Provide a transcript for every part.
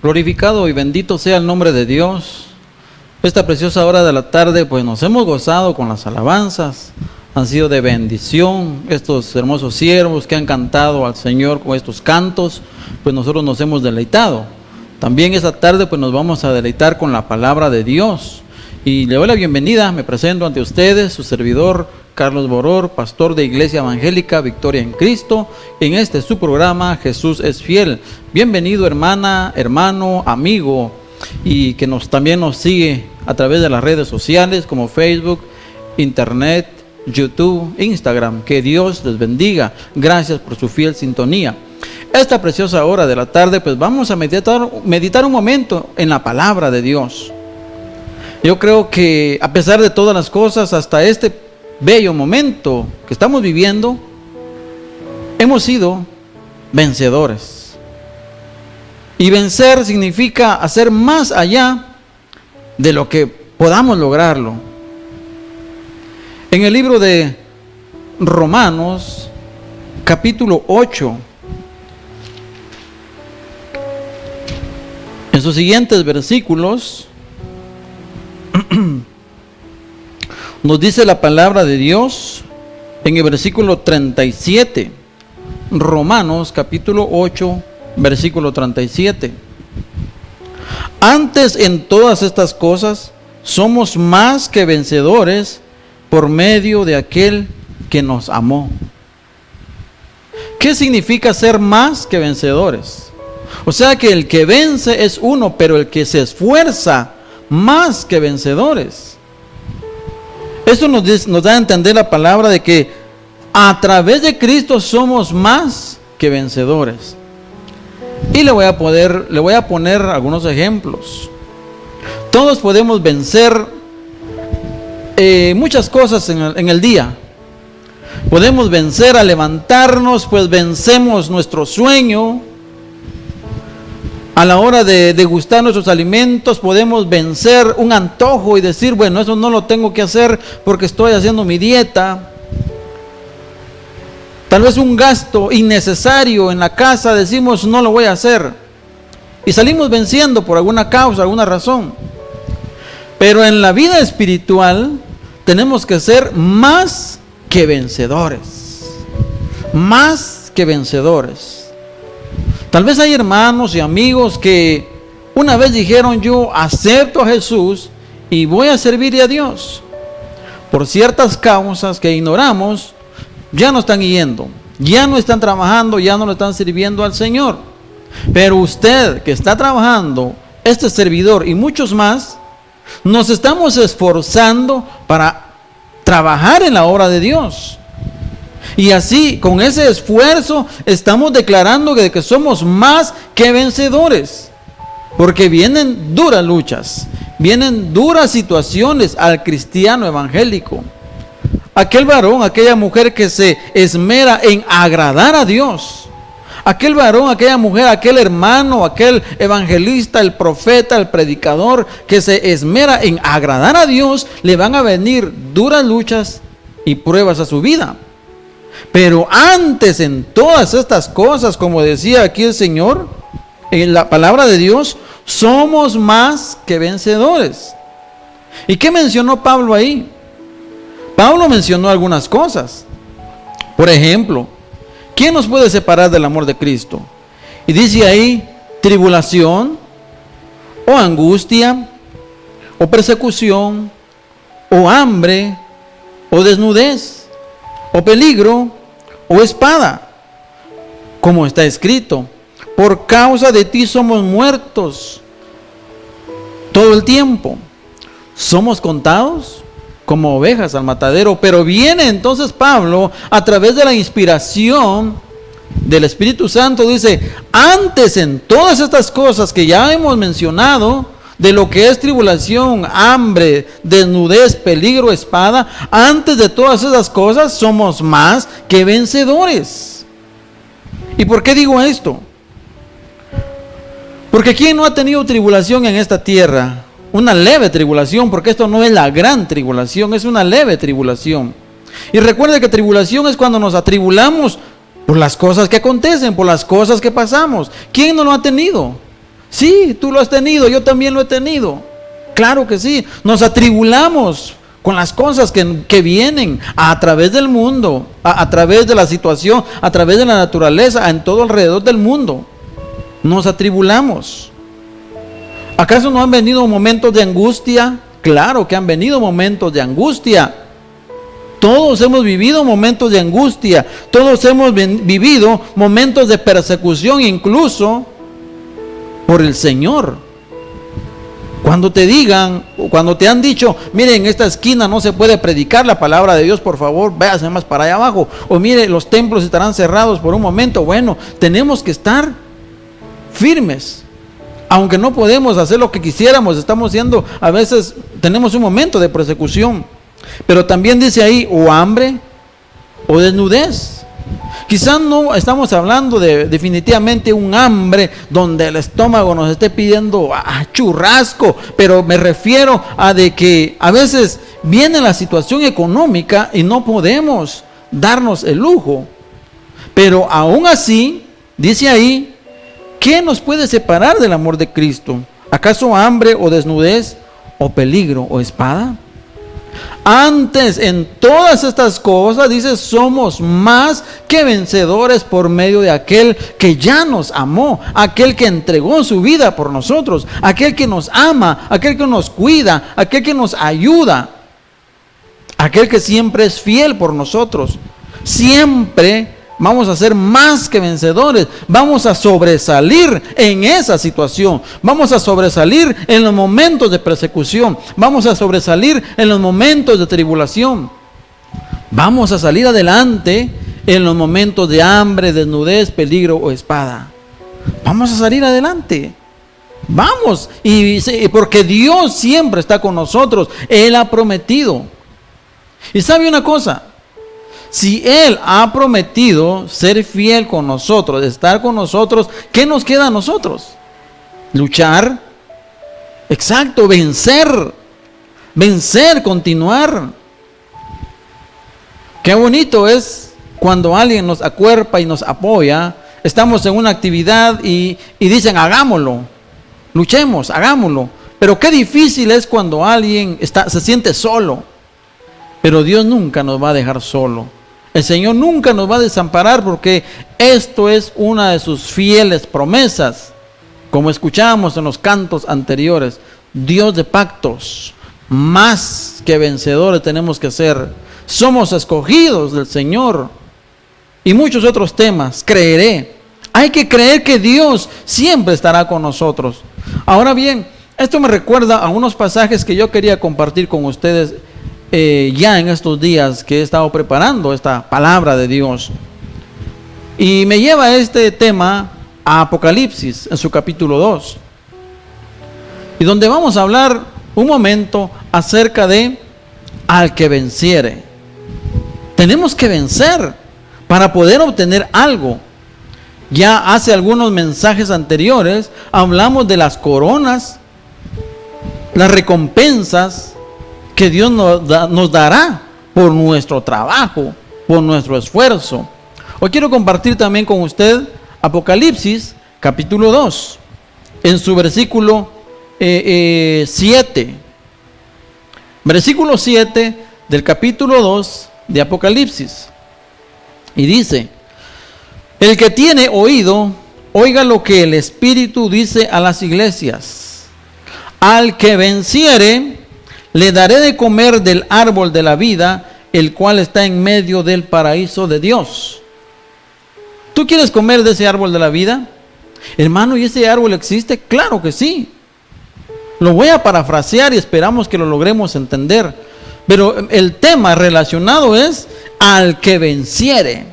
Glorificado y bendito sea el nombre de Dios. Esta preciosa hora de la tarde, pues nos hemos gozado con las alabanzas. Han sido de bendición estos hermosos siervos que han cantado al Señor con estos cantos, pues nosotros nos hemos deleitado. También esta tarde pues nos vamos a deleitar con la palabra de Dios. Y le doy la bienvenida, me presento ante ustedes, su servidor Carlos Boror, pastor de Iglesia Evangélica Victoria en Cristo, en este su programa Jesús es Fiel. Bienvenido hermana, hermano, amigo, y que también nos sigue a través de las redes sociales como Facebook, Internet, YouTube, Instagram. Que Dios les bendiga. Gracias por su fiel sintonía. Esta preciosa hora de la tarde pues vamos a meditar un momento en la palabra de Dios. Yo creo que a pesar de todas las cosas, hasta este bello momento que estamos viviendo, hemos sido vencedores. Y vencer significa hacer más allá de lo que podamos lograrlo. En el libro de Romanos, capítulo 8, en sus siguientes versículos, nos dice la palabra de Dios en el versículo 37. Romanos capítulo 8, versículo 37. Antes en todas estas cosas somos más que vencedores por medio de aquel que nos amó. ¿Qué significa ser más que vencedores? O sea que el que vence es uno, pero el que se esfuerza más que vencedores. Eso nos da a entender la palabra de que a través de Cristo somos más que vencedores. Y le voy a poner algunos ejemplos. Todos podemos vencer muchas cosas en el día. Podemos vencer a levantarnos, pues vencemos nuestro sueño. A la hora de degustar nuestros alimentos, podemos vencer un antojo y decir, bueno, eso no lo tengo que hacer porque estoy haciendo mi dieta. Tal vez un gasto innecesario en la casa, decimos, no lo voy a hacer. Y salimos venciendo por alguna causa, alguna razón. Pero en la vida espiritual tenemos que ser más que vencedores. Más que vencedores. Tal vez hay hermanos y amigos que una vez dijeron, yo acepto a Jesús y voy a servirle a Dios. Por ciertas causas que ignoramos, ya no están yendo, ya no están trabajando, ya no le están sirviendo al Señor. Pero usted que está trabajando, este servidor y muchos más, nos estamos esforzando para trabajar en la obra de Dios. Y así, con ese esfuerzo, estamos declarando que somos más que vencedores. Porque vienen duras luchas, vienen duras situaciones al cristiano evangélico. Aquel varón, aquella mujer que se esmera en agradar a Dios. Aquel varón, aquella mujer, aquel hermano, aquel evangelista, el profeta, el predicador, que se esmera en agradar a Dios, le van a venir duras luchas y pruebas a su vida. Pero antes en todas estas cosas, como decía aquí el Señor, en la palabra de Dios, somos más que vencedores. ¿Y qué mencionó Pablo ahí? Pablo mencionó algunas cosas. Por ejemplo, ¿quién nos puede separar del amor de Cristo? Y dice ahí, tribulación, o angustia, o persecución, o hambre, o desnudez, o peligro, o espada, como está escrito, por causa de ti somos muertos todo el tiempo, somos contados como ovejas al matadero. Pero viene entonces Pablo, a través de la inspiración del Espíritu Santo, dice, antes en todas estas cosas que ya hemos mencionado, de lo que es tribulación, hambre, desnudez, peligro, espada, antes de todas esas cosas somos más que vencedores. ¿Y por qué digo esto? Porque ¿quién no ha tenido tribulación en esta tierra? Una leve tribulación, porque esto no es la gran tribulación, es una leve tribulación. Y recuerde que tribulación es cuando nos atribulamos por las cosas que acontecen, por las cosas que pasamos. ¿Quién no lo ha tenido? Sí, tú lo has tenido, yo también lo he tenido. Claro que sí, nos atribulamos con las cosas que vienen a través del mundo, a través de la situación, a través de la naturaleza, en todo alrededor del mundo. Nos atribulamos. ¿Acaso no han venido momentos de angustia? Claro que han venido momentos de angustia. Todos hemos vivido momentos de angustia. Todos hemos vivido momentos de persecución, incluso por el Señor. Cuando te digan, cuando te han dicho, mire, en esta esquina no se puede predicar la palabra de Dios, por favor, váyase más para allá abajo. O mire, los templos estarán cerrados por un momento. Bueno, tenemos que estar firmes. Aunque no podemos hacer lo que quisiéramos, estamos siendo, a veces tenemos un momento de persecución. Pero también dice ahí, o hambre o desnudez. Quizás no estamos hablando de definitivamente un hambre donde el estómago nos esté pidiendo churrasco, pero me refiero a de que a veces viene la situación económica y no podemos darnos el lujo. Pero aún así, dice ahí, ¿qué nos puede separar del amor de Cristo? ¿Acaso hambre o desnudez o peligro o espada? Antes, en todas estas cosas, dice, somos más que vencedores por medio de aquel que ya nos amó, aquel que entregó su vida por nosotros, aquel que nos ama, aquel que nos cuida, aquel que nos ayuda, aquel que siempre es fiel por nosotros. Siempre vamos a ser más que vencedores. Vamos a sobresalir en esa situación. Vamos a sobresalir en los momentos de persecución. Vamos a sobresalir en los momentos de tribulación. Vamos a salir adelante en los momentos de hambre, desnudez, peligro o espada. Vamos a salir adelante. Vamos. Y porque Dios siempre está con nosotros. Él ha prometido. Y sabe una cosa. Si Él ha prometido ser fiel con nosotros, estar con nosotros, ¿qué nos queda a nosotros? Luchar. Exacto, vencer. Vencer, continuar. Qué bonito es cuando alguien nos acuerpa y nos apoya. Estamos en una actividad y dicen, hagámoslo. Luchemos, hagámoslo. Pero qué difícil es cuando alguien se siente solo. Pero Dios nunca nos va a dejar solo. El Señor nunca nos va a desamparar porque esto es una de sus fieles promesas. Como escuchábamos en los cantos anteriores, Dios de pactos, más que vencedores tenemos que ser. Somos escogidos del Señor. Y muchos otros temas, creeré. Hay que creer que Dios siempre estará con nosotros. Ahora bien, esto me recuerda a unos pasajes que yo quería compartir con ustedes ya en estos días que he estado preparando esta palabra de Dios. Y me lleva este tema a Apocalipsis en su capítulo 2. Y donde vamos a hablar un momento acerca de al que venciere. Tenemos que vencer para poder obtener algo. Ya hace algunos mensajes anteriores hablamos de las coronas, las recompensas que Dios nos dará por nuestro trabajo, por nuestro esfuerzo. Hoy quiero compartir también con usted Apocalipsis capítulo 2, en su versículo 7. Versículo 7 del capítulo 2 de Apocalipsis. Y dice, el que tiene oído, oiga lo que el Espíritu dice a las iglesias. Al que venciere, le daré de comer del árbol de la vida, el cual está en medio del paraíso de Dios. ¿Tú quieres comer de ese árbol de la vida? Hermano, ¿y ese árbol existe? Claro que sí. Lo voy a parafrasear y esperamos que lo logremos entender. Pero el tema relacionado es al que venciere.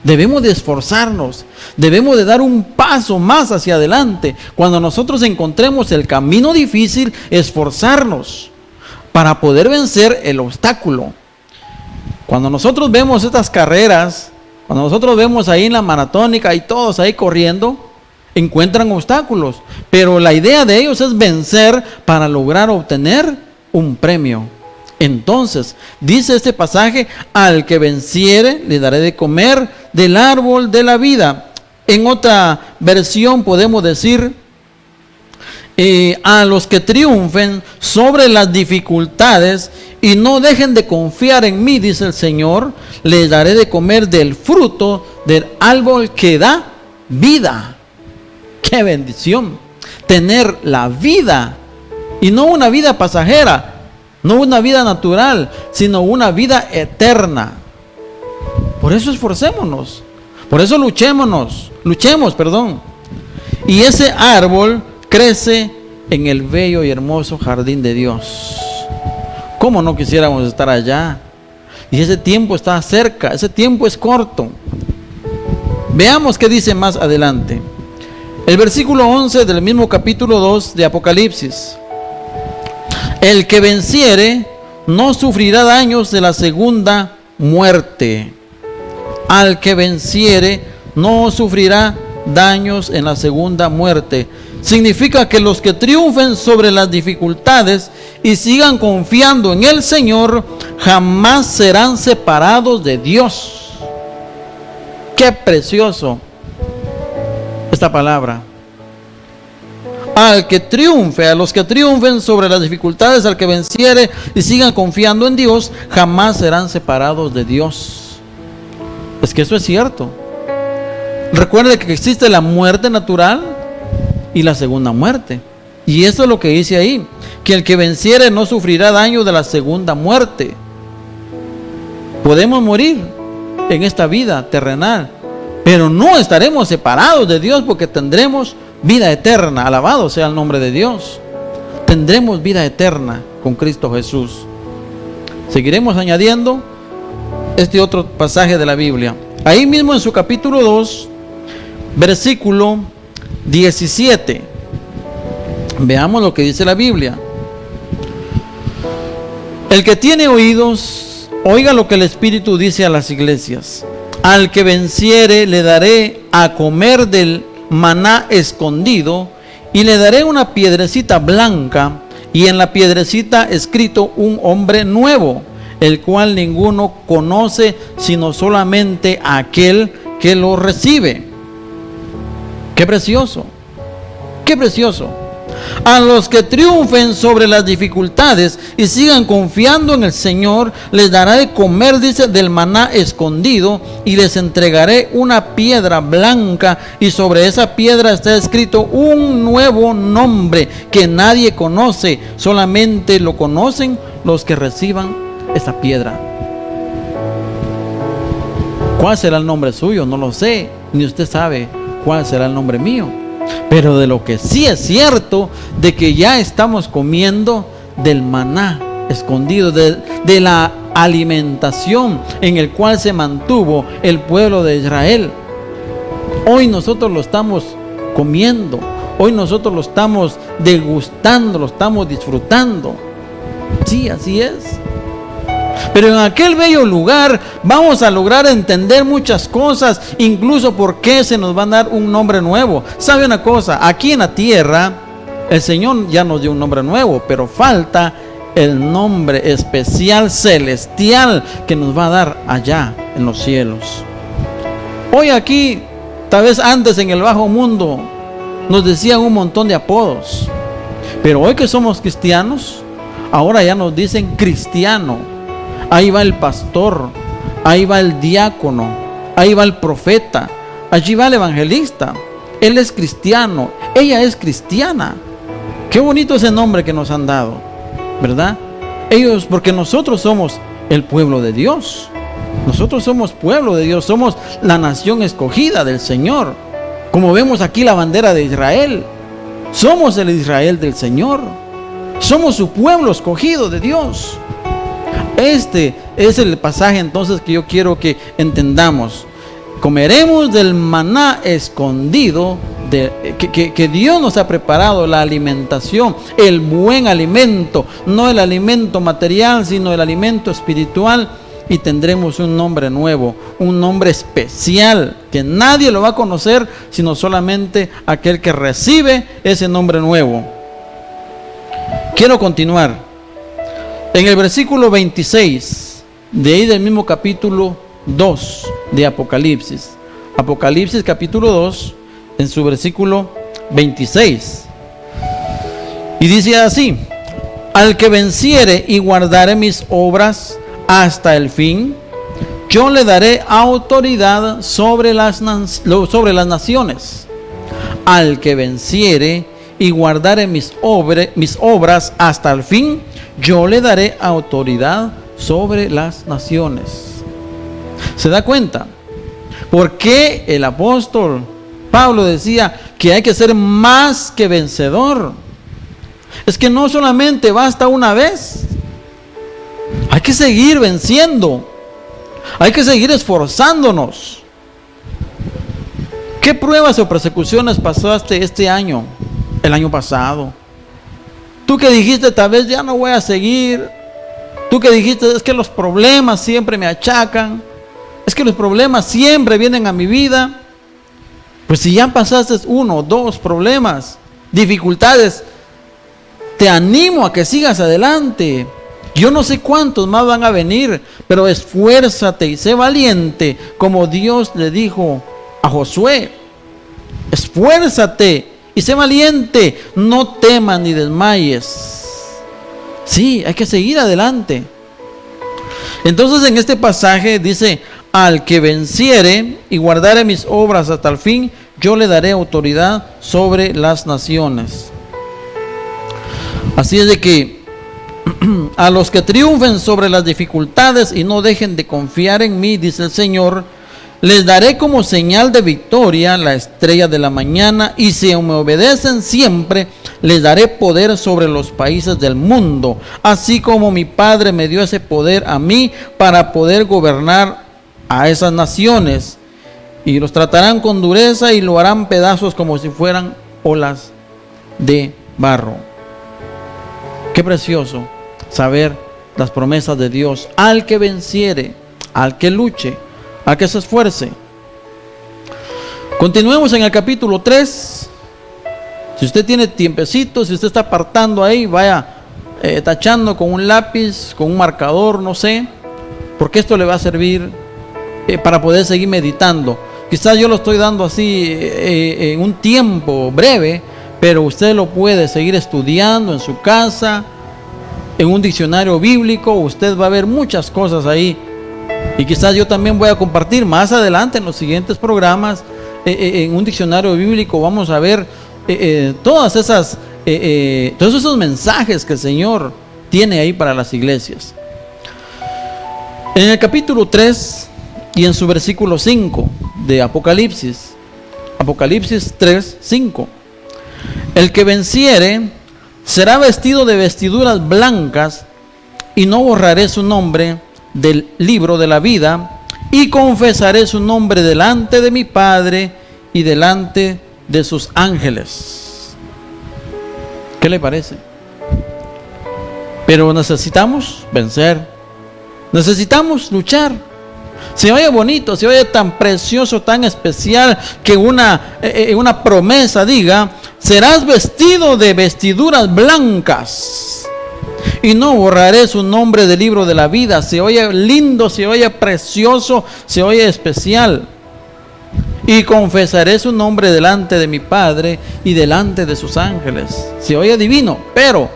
Debemos de esforzarnos, debemos de dar un paso más hacia adelante. Cuando nosotros encontremos el camino difícil, esforzarnos para poder vencer el obstáculo. Cuando nosotros vemos estas carreras, cuando nosotros vemos ahí en la maratónica y todos ahí corriendo, encuentran obstáculos, pero la idea de ellos es vencer para lograr obtener un premio. Entonces, dice este pasaje, al que venciere le daré de comer del árbol de la vida. En otra versión podemos decir, a los que triunfen sobre las dificultades y no dejen de confiar en mí, dice el Señor, les daré de comer del fruto del árbol que da vida. ¡Qué bendición! Tener la vida, y no una vida pasajera, no una vida natural, sino una vida eterna. Por eso esforcémonos, por eso luchemos. Y ese árbol crece en el bello y hermoso jardín de Dios. ¿Cómo no quisiéramos estar allá? Y ese tiempo está cerca, ese tiempo es corto. Veamos qué dice más adelante. El versículo 11 del mismo capítulo 2 de Apocalipsis. El que venciere no sufrirá daños de la segunda muerte. Al que venciere no sufrirá daños en la segunda muerte. Significa que los que triunfen sobre las dificultades y sigan confiando en el Señor jamás serán separados de Dios. Qué precioso esta palabra. Al que triunfe, a los que triunfen sobre las dificultades, al que venciere y sigan confiando en Dios, jamás serán separados de Dios. Es que eso es cierto. Recuerde que existe la muerte natural y la segunda muerte. Y eso es lo que dice ahí, que el que venciere no sufrirá daño de la segunda muerte. Podemos morir en esta vida terrenal, pero no estaremos separados de Dios porque tendremos vida eterna. Alabado sea el nombre de Dios. Tendremos vida eterna con Cristo Jesús. Seguiremos añadiendo este otro pasaje de la Biblia. Ahí mismo en su capítulo 2, versículo 17. Veamos lo que dice la Biblia. El que tiene oídos, oiga lo que el Espíritu dice a las iglesias. Al que venciere le daré a comer del maná escondido, y le daré una piedrecita blanca, y en la piedrecita escrito un hombre nuevo, el cual ninguno conoce sino solamente aquel que lo recibe. Qué precioso, qué precioso. A los que triunfen sobre las dificultades y sigan confiando en el Señor, les dará de comer, dice, del maná escondido, y les entregaré una piedra blanca, y sobre esa piedra está escrito un nuevo nombre que nadie conoce, solamente lo conocen los que reciban esa piedra. ¿Cuál será el nombre suyo? No lo sé, ni usted sabe cuál será el nombre mío. Pero de lo que sí es cierto, de que ya estamos comiendo del maná escondido, de la alimentación en el cual se mantuvo el pueblo de Israel. Hoy nosotros lo estamos comiendo, hoy nosotros lo estamos degustando, lo estamos disfrutando. Sí, así es. Pero en aquel bello lugar vamos a lograr entender muchas cosas, incluso por qué se nos va a dar un nombre nuevo. ¿Sabe una cosa? Aquí en la tierra el Señor ya nos dio un nombre nuevo, pero falta el nombre especial celestial que nos va a dar allá en los cielos. Hoy aquí, tal vez antes en el bajo mundo, nos decían un montón de apodos, pero hoy que somos cristianos, ahora ya nos dicen cristiano. Ahí va el pastor, ahí va el diácono, ahí va el profeta, allí va el evangelista. Él es cristiano, ella es cristiana. Qué bonito ese nombre que nos han dado, ¿verdad? Ellos, porque nosotros somos el pueblo de Dios. Nosotros somos pueblo de Dios, somos la nación escogida del Señor. Como vemos aquí la bandera de Israel, somos el Israel del Señor. Somos su pueblo escogido de Dios. Este es el pasaje entonces que yo quiero que entendamos. Comeremos del maná escondido que Dios nos ha preparado, la alimentación, el buen alimento, no el alimento material, sino el alimento espiritual, y tendremos un nombre nuevo, un nombre especial que nadie lo va a conocer sino solamente aquel que recibe ese nombre nuevo. Quiero continuar. En el versículo 26, de ahí del mismo capítulo 2 de Apocalipsis. Apocalipsis capítulo 2, en su versículo 26. Y dice así: al que venciere y guardare mis obras hasta el fin, yo le daré autoridad sobre las naciones. Al que venciere y guardare mis obras hasta el fin, yo le daré autoridad sobre las naciones. ¿Se da cuenta? ¿Por qué el apóstol Pablo decía que hay que ser más que vencedor? Es que no solamente basta una vez. Hay que seguir venciendo. Hay que seguir esforzándonos. ¿Qué pruebas o persecuciones pasaste este año? El año pasado. Tú que dijiste, tal vez ya no voy a seguir. Tú que dijiste, es que los problemas siempre me achacan. Es que los problemas siempre vienen a mi vida. Pues si ya pasaste 1, 2 problemas, dificultades, te animo a que sigas adelante. Yo no sé cuántos más van a venir, pero esfuérzate y sé valiente, como Dios le dijo a Josué. Esfuérzate y sé valiente, no temas ni desmayes. Sí, hay que seguir adelante. Entonces en este pasaje dice: al que venciere y guardare mis obras hasta el fin, yo le daré autoridad sobre las naciones. Así es de que a los que triunfen sobre las dificultades y no dejen de confiar en mí, dice el Señor, les daré como señal de victoria la estrella de la mañana, y si me obedecen siempre, les daré poder sobre los países del mundo, así como mi Padre me dio ese poder a mí para poder gobernar a esas naciones, y los tratarán con dureza y lo harán pedazos como si fueran olas de barro. Qué precioso saber las promesas de Dios. Al que venciere, al que luche, al que se esfuerce. Continuemos en el capítulo 3. Si usted tiene tiempecito, si usted está apartando ahí, vaya tachando con un lápiz, con un marcador, no sé, porque esto le va a servir para poder seguir meditando. Quizás yo lo estoy dando así en un tiempo breve, pero usted lo puede seguir estudiando en su casa, en un diccionario bíblico. Usted va a ver muchas cosas ahí. Y quizás yo también voy a compartir más adelante en los siguientes programas, en un diccionario bíblico, vamos a ver todos esos mensajes que el Señor tiene ahí para las iglesias. En el capítulo 3 y en su versículo 5 de Apocalipsis 3, 5. El que venciere será vestido de vestiduras blancas, y no borraré su nombre del libro de la vida, y confesaré su nombre delante de mi Padre y delante de sus ángeles. ¿Qué le parece? Pero necesitamos vencer, necesitamos luchar. Se oye bonito, se oye tan precioso, tan especial, que una promesa diga: serás vestido de vestiduras blancas, y no borraré su nombre del libro de la vida. Se oye lindo, se oye precioso, se oye especial. Y confesaré su nombre delante de mi Padre y delante de sus ángeles. Se oye divino, pero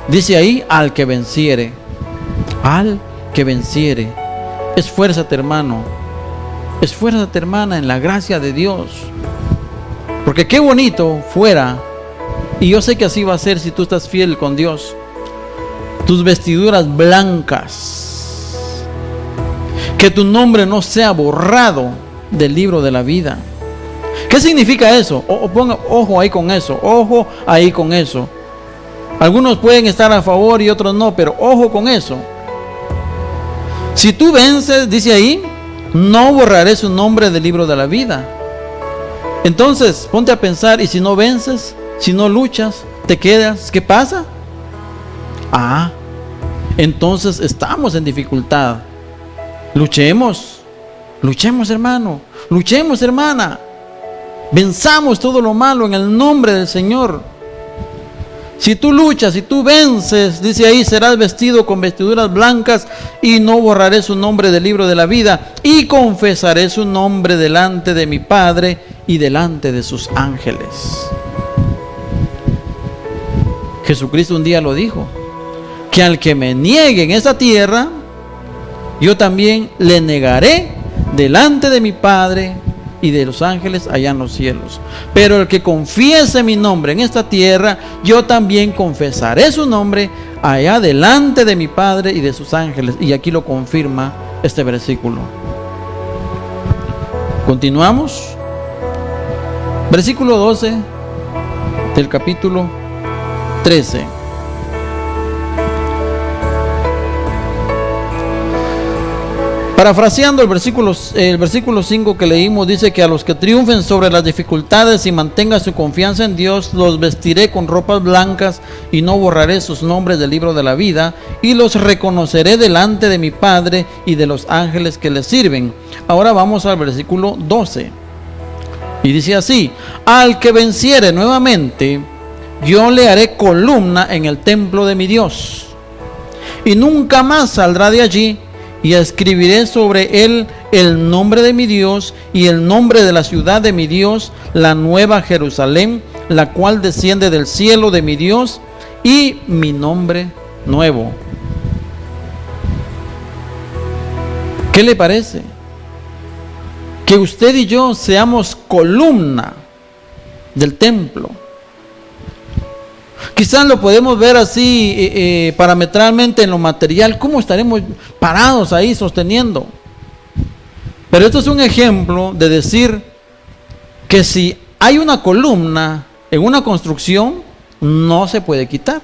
dice ahí: al que venciere. Al que venciere. Esfuérzate, hermano. Esfuérzate, hermana, en la gracia de Dios. Porque qué bonito fuera, y yo sé que así va a ser si tú estás fiel con Dios, tus vestiduras blancas, que tu nombre no sea borrado del libro de la vida. ¿Qué significa eso? Ponga ojo ahí con eso, ojo ahí con eso. Algunos pueden estar a favor y otros no, pero ojo con eso. Si tú vences, dice ahí, no borraré su nombre del libro de la vida. Entonces, ponte a pensar, y si no vences, si no luchas, te quedas, ¿qué pasa? Entonces estamos en dificultad. Luchemos, hermano, luchemos, hermana. Venzamos todo lo malo en el nombre del Señor. Si tú luchas, si tú vences, dice ahí, serás vestido con vestiduras blancas, y no borraré su nombre del libro de la vida, y confesaré su nombre delante de mi Padre y delante de sus ángeles. Jesucristo un día lo dijo, que al que me niegue en esta tierra, yo también le negaré delante de mi Padre y de los ángeles allá en los cielos. Pero el que confiese mi nombre en esta tierra, yo también confesaré su nombre allá delante de mi Padre y de sus ángeles. Y aquí lo confirma este versículo. Continuamos. Versículo 12 del capítulo 13. Parafraseando el versículo 5 que leímos, dice que a los que triunfen sobre las dificultades y mantengan su confianza en Dios, los vestiré con ropas blancas y no borraré sus nombres del libro de la vida, y los reconoceré delante de mi Padre y de los ángeles que les sirven. Ahora vamos al versículo 12. Y dice así: al que venciere nuevamente, yo le haré columna en el templo de mi Dios, y nunca más saldrá de allí. Y escribiré sobre él el nombre de mi Dios y el nombre de la ciudad de mi Dios, la nueva Jerusalén, la cual desciende del cielo de mi Dios, y mi nombre nuevo. ¿Qué le parece? Que usted y yo seamos columna del templo. Quizás lo podemos ver así parametralmente en lo material. ¿Cómo estaremos parados ahí sosteniendo? Pero esto es un ejemplo de decir que si hay una columna en una construcción, no se puede quitar.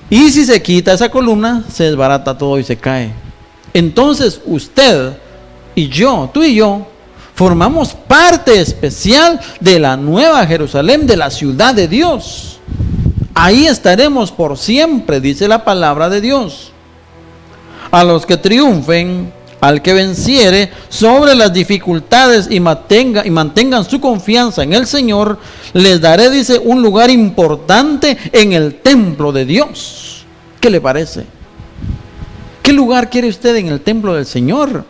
Y si se quita esa columna, se desbarata todo y se cae. Entonces usted y yo, tú y yo, formamos parte especial de la nueva Jerusalén, de la ciudad de Dios. Ahí estaremos por siempre, dice la palabra de Dios. A los que triunfen, al que venciere sobre las dificultades y mantengan su confianza en el Señor, les daré, dice, un lugar importante en el templo de Dios. ¿Qué le parece? ¿Qué lugar quiere usted en el templo del Señor?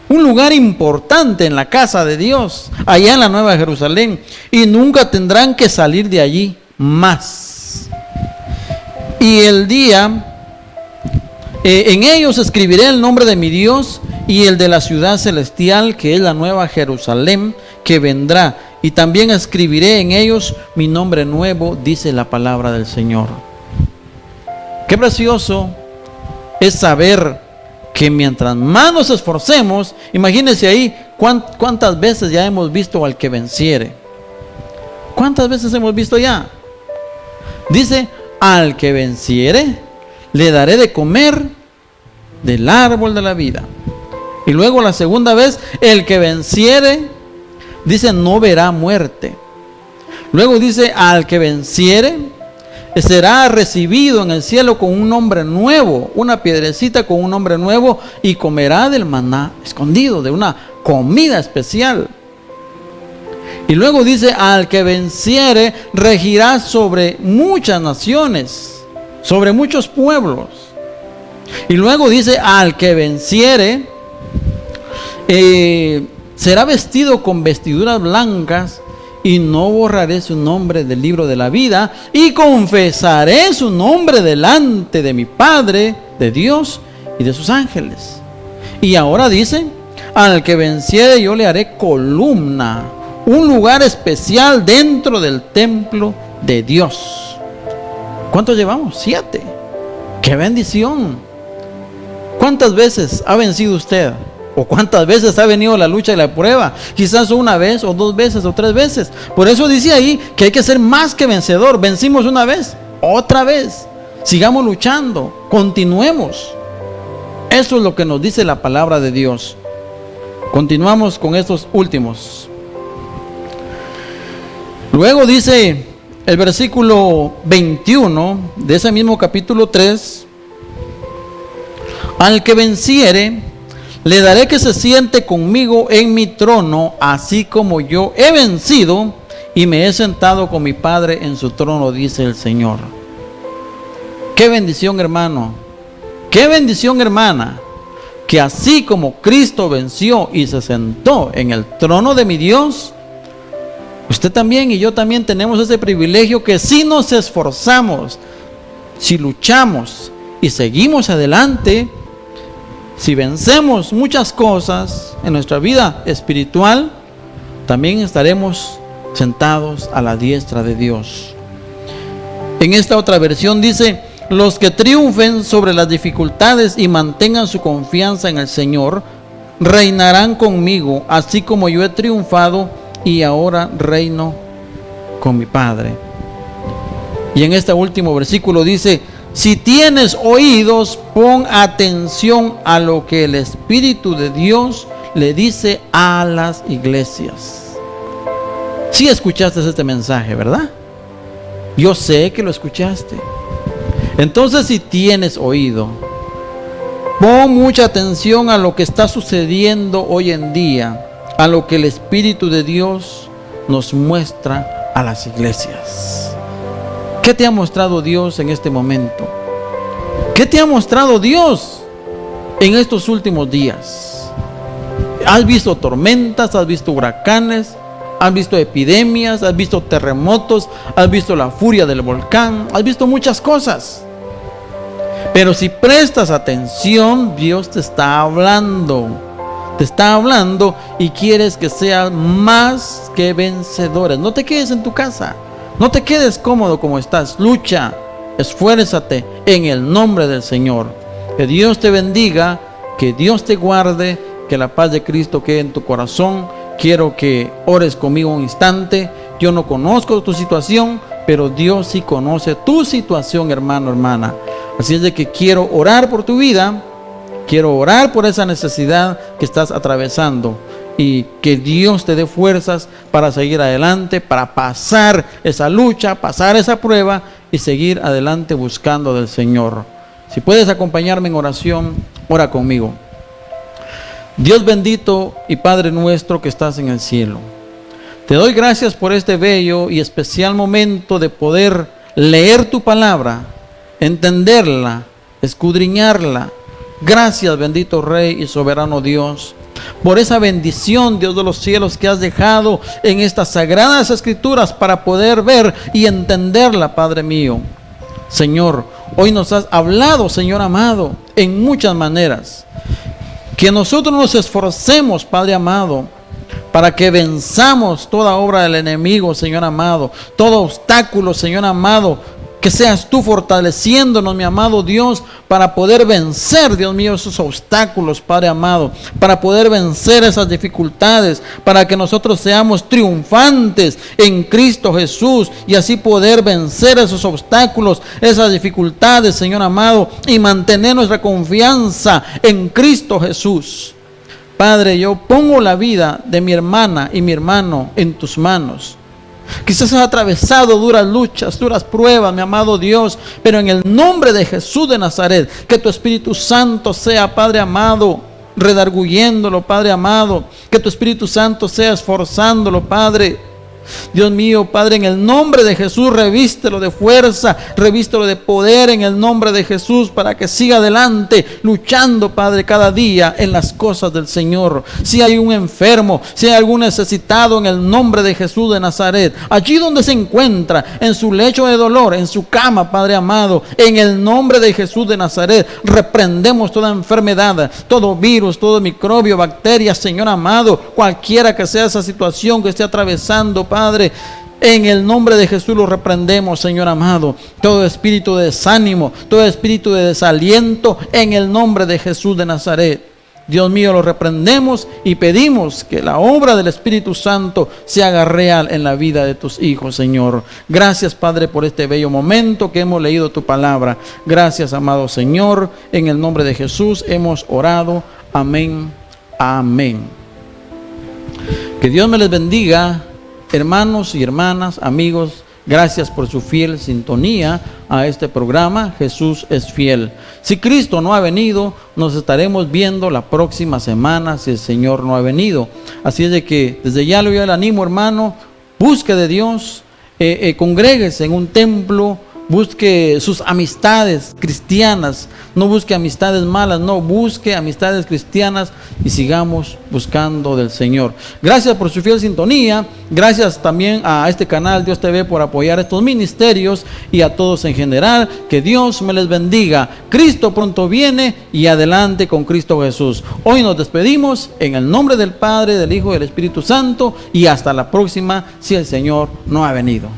Un lugar importante en la casa de Dios, allá en la Nueva Jerusalén, y nunca tendrán que salir de allí más. Y el día, en ellos escribiré el nombre de mi Dios y el de la ciudad celestial, que es la Nueva Jerusalén, que vendrá. Y también escribiré en ellos mi nombre nuevo, dice la palabra del Señor. Qué precioso es saber que mientras más nos esforcemos, imagínense ahí cuántas veces ya hemos visto al que venciere. ¿Cuántas veces hemos visto ya? Dice, al que venciere, le daré de comer del árbol de la vida. Y luego la segunda vez, el que venciere, dice, no verá muerte. Luego dice, al que venciere, será recibido en el cielo con un nombre nuevo, una piedrecita con un nombre nuevo, y comerá del maná escondido, de una comida especial. Y luego dice, al que venciere, regirá sobre muchas naciones, sobre muchos pueblos. Y luego dice, al que venciere, será vestido con vestiduras blancas, y no borraré su nombre del libro de la vida, y confesaré su nombre delante de mi Padre, de Dios y de sus ángeles. Y ahora dice, al que venciere yo le haré columna, un lugar especial dentro del templo de Dios. ¿Cuántos llevamos? 7. ¡Qué bendición! ¿Cuántas veces ha vencido usted? ¿O cuántas veces ha venido la lucha y la prueba? Quizás una vez, o 2 veces, o 3 veces. Por eso dice ahí que hay que ser más que vencedor. Vencimos una vez, otra vez. Sigamos luchando, continuemos. Eso es lo que nos dice la palabra de Dios. Continuamos con estos últimos. Luego dice el versículo 21 de ese mismo capítulo 3. Al que venciere, le daré que se siente conmigo en mi trono, así como yo he vencido y me he sentado con mi Padre en su trono, dice el Señor. Qué bendición, hermano. Qué bendición, hermana. Que así como Cristo venció y se sentó en el trono de mi Dios, Usted también y yo también tenemos ese privilegio que si nos esforzamos, si luchamos y seguimos adelante, si vencemos muchas cosas en nuestra vida espiritual, también estaremos sentados a la diestra de Dios. En esta otra versión dice: los que triunfen sobre las dificultades y mantengan su confianza en el Señor, reinarán conmigo, así como yo he triunfado y ahora reino con mi Padre. Y en este último versículo dice: si tienes oídos, pon atención a lo que el Espíritu de Dios le dice a las iglesias. Si escuchaste este mensaje, ¿verdad? Yo sé que lo escuchaste. Entonces, si tienes oído, pon mucha atención a lo que está sucediendo hoy en día, a lo que el Espíritu de Dios nos muestra a las iglesias. ¿Qué te ha mostrado Dios en este momento? ¿Qué te ha mostrado Dios en estos últimos días? ¿Has visto tormentas? ¿Has visto huracanes? ¿Has visto epidemias? ¿Has visto terremotos? ¿Has visto la furia del volcán? ¿Has visto muchas cosas? Pero si prestas atención, Dios te está hablando. Te está hablando y quieres que seas más que vencedores. No te quedes en tu casa. No te quedes cómodo como estás. Lucha, esfuérzate en el nombre del Señor. Que Dios te bendiga, que Dios te guarde, que la paz de Cristo quede en tu corazón. Quiero que ores conmigo un instante. Yo no conozco tu situación, pero Dios sí conoce tu situación, hermano, hermana. Así es de que quiero orar por tu vida. Quiero orar por esa necesidad que estás atravesando. Y que Dios te dé fuerzas para seguir adelante, para pasar esa lucha, pasar esa prueba y seguir adelante buscando del Señor. Si puedes acompañarme en oración, ora conmigo. Dios bendito y Padre nuestro que estás en el cielo, te doy gracias por este bello y especial momento de poder leer tu palabra, entenderla, escudriñarla. Gracias, bendito Rey y soberano Dios, por esa bendición, Dios de los cielos, que has dejado en estas sagradas escrituras para poder ver y entenderla, Padre mío. Señor, hoy nos has hablado, Señor amado, en muchas maneras. Que nosotros nos esforcemos, Padre amado, para que venzamos toda obra del enemigo, Señor amado, todo obstáculo, Señor amado. Que seas tú fortaleciéndonos, mi amado Dios, para poder vencer, Dios mío, esos obstáculos, Padre amado, para poder vencer esas dificultades, para que nosotros seamos triunfantes en Cristo Jesús y así poder vencer esos obstáculos, esas dificultades, Señor amado, y mantener nuestra confianza en Cristo Jesús. Padre, yo pongo la vida de mi hermana y mi hermano en tus manos. Quizás has atravesado duras luchas, duras pruebas, mi amado Dios, pero en el nombre de Jesús de Nazaret, que tu Espíritu Santo sea, Padre amado, redarguyéndolo, Padre amado, que tu Espíritu Santo sea esforzándolo, Padre. Dios mío, Padre, en el nombre de Jesús, revístelo de fuerza, revístelo de poder en el nombre de Jesús, para que siga adelante, luchando, Padre, cada día en las cosas del Señor. Si hay un enfermo, si hay algún necesitado, en el nombre de Jesús de Nazaret, allí donde se encuentra, en su lecho de dolor, en su cama, Padre amado, en el nombre de Jesús de Nazaret, reprendemos toda enfermedad, todo virus, todo microbio, bacteria, Señor amado, cualquiera que sea esa situación que esté atravesando, Padre, en el nombre de Jesús lo reprendemos, Señor amado. Todo espíritu de desánimo, todo espíritu de desaliento, en el nombre de Jesús de Nazaret. Dios mío, lo reprendemos y pedimos que la obra del Espíritu Santo se haga real en la vida de tus hijos, Señor. Gracias, Padre, por este bello momento que hemos leído tu palabra. Gracias, amado Señor. En el nombre de Jesús hemos orado. Amén. Amén. Que Dios me les bendiga. Hermanos y hermanas, amigos, gracias por su fiel sintonía a este programa. Jesús es fiel. Si Cristo no ha venido, nos estaremos viendo la próxima semana si el Señor no ha venido. Así es de que desde ya le doy el ánimo, hermano, busque de Dios, congréguese en un templo, busque sus amistades cristianas, no busque amistades malas, no, busque amistades cristianas y sigamos buscando del Señor. Gracias por su fiel sintonía, gracias también a este canal Dios TV por apoyar estos ministerios y a todos en general. Que Dios me les bendiga. Cristo pronto viene y adelante con Cristo Jesús. Hoy nos despedimos en el nombre del Padre, del Hijo y del Espíritu Santo, y hasta la próxima si el Señor no ha venido.